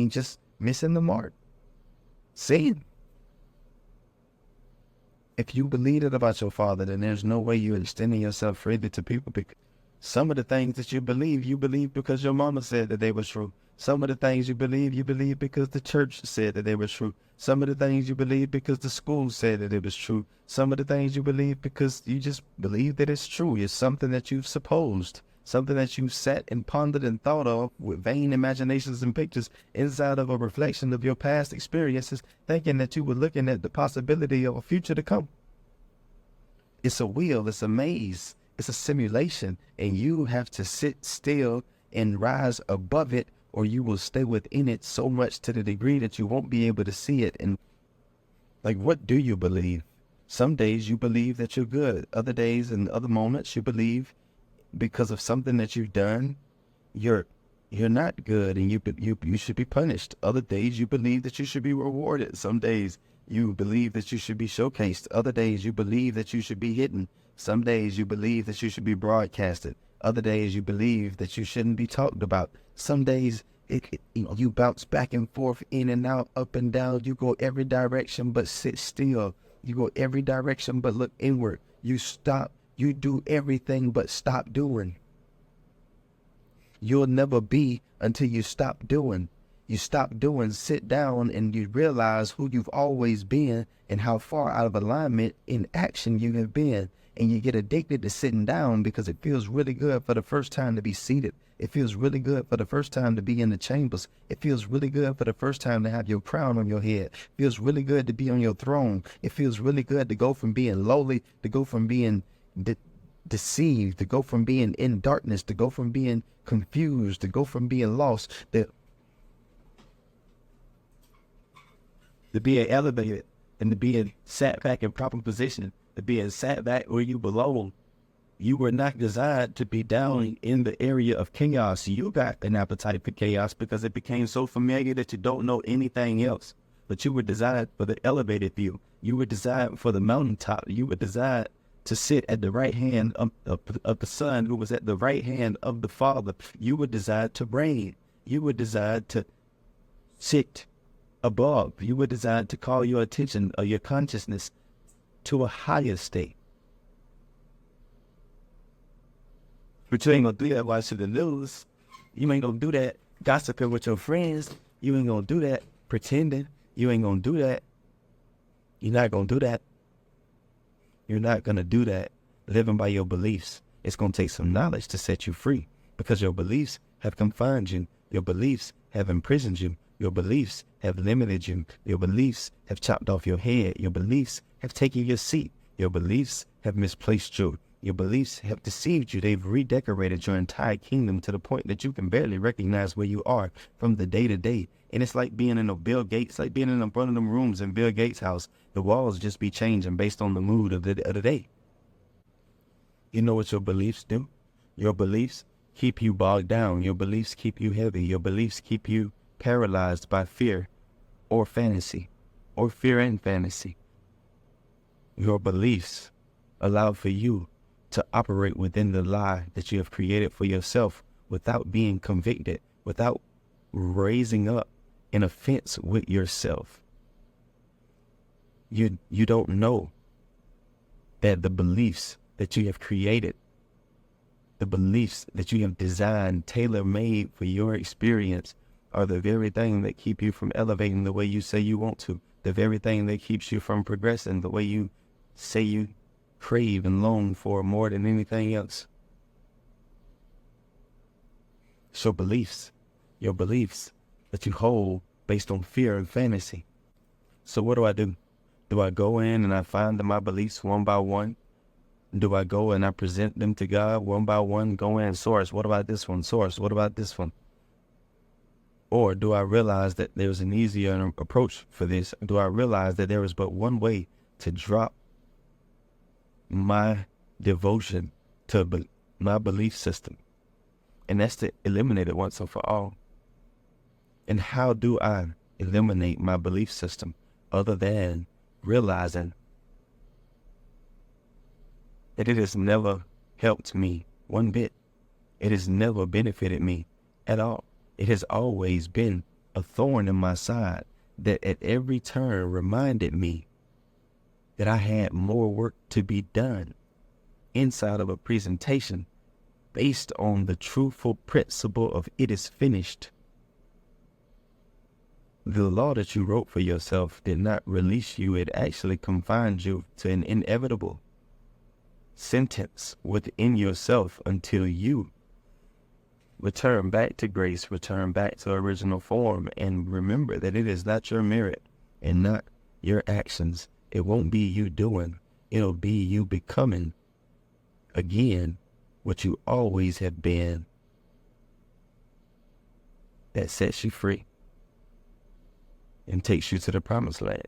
just missing the mark. Sin. If you believe it about your father, then there's no way you're extending yourself freely to people. Because some of the things that you believe because your mama said that they were true. Some of the things you believe because the church said that they were true. Some of the things you believe because the school said that it was true. Some of the things you believe because you just believe that it's true. It's something that you've supposed, something that you've sat and pondered and thought of with vain imaginations and pictures inside of a reflection of your past experiences, thinking that you were looking at the possibility of a future to come. It's a wheel, it's a maze, it's a simulation, and you have to sit still and rise above it, or you will stay within it so much to the degree that you won't be able to see it. And like, what do you believe? Some days you believe that you're good. Other days and other moments you believe because of something that you've done, you're not good and you should be punished. Other days you believe that you should be rewarded. Some days you believe that you should be showcased. Other days you believe that you should be hidden. Some days you believe that you should be broadcasted. Other days you believe that you shouldn't be talked about. Some days you bounce back and forth, in and out, up and down. You go every direction but sit still. You go every direction but look inward. You stop. You do everything but stop doing. You'll never be until you stop doing. You stop doing, sit down, and you realize who you've always been and how far out of alignment in action you have been. And you get addicted to sitting down because it feels really good for the first time to be seated. It feels really good for the first time to be in the chambers. It feels really good for the first time to have your crown on your head. It feels really good to be on your throne. It feels really good to go from being lowly, to go from being deceived, to go from being in darkness, to go from being confused, to go from being lost, to being elevated, and to being sat back in proper position, to being sat back where you belong. You were not designed to be down in the area of chaos. You got an appetite for chaos because it became so familiar that you don't know anything else. But you were designed for the elevated view. You were designed for the mountaintop. You were designed to sit at the right hand of the Son, who was at the right hand of the Father. You were designed to reign. You were designed to sit above. You were designed to call your attention or your consciousness to a higher state. But you ain't gonna do that watching the news. You ain't gonna do that gossiping with your friends. You ain't gonna do that pretending. You ain't gonna do that. You're not gonna do that. You're not gonna do that living by your beliefs. It's gonna take some knowledge to set you free because your beliefs have confined you. Your beliefs have imprisoned you. Your beliefs have limited you. Your beliefs have chopped off your head. Your beliefs have taken your seat. Your beliefs have misplaced you. Your beliefs have deceived you. They've redecorated your entire kingdom to the point that you can barely recognize where you are from the day to day. And it's like being in a Bill Gates, like being in one of them rooms in Bill Gates' house. The walls just be changing based on the mood of the day. You know what your beliefs do? Your beliefs keep you bogged down. Your beliefs keep you heavy. Your beliefs keep you paralyzed by fear or fantasy, or fear and fantasy. Your beliefs allow for you to operate within the lie that you have created for yourself without being convicted, without raising up an offense with yourself. You don't know that the beliefs that you have created, the beliefs that you have designed, tailor-made for your experience, are the very thing that keep you from elevating the way you say you want to, the very thing that keeps you from progressing the way you say you crave and long for more than anything else. It's your beliefs that you hold based on fear and fantasy. So what do? Do I go in and I find my beliefs one by one? Do I go and I present them to God one by one? Go in, source, what about this one? Source, what about this one? Or do I realize that there's an easier approach for this? Do I realize that there is but one way to drop my devotion to my belief system? And that's to eliminate it once and for all. And how do I eliminate my belief system other than realizing that it has never helped me one bit? It has never benefited me at all. It has always been a thorn in my side that at every turn reminded me that I had more work to be done inside of a presentation based on the truthful principle of it is finished. The law that you wrote for yourself did not release you. It actually confined you to an inevitable sentence within yourself until you return back to grace, return back to original form, and remember that it is not your merit and not your actions. It won't be you doing. It'll be you becoming again what you always have been that sets you free and takes you to the promised land.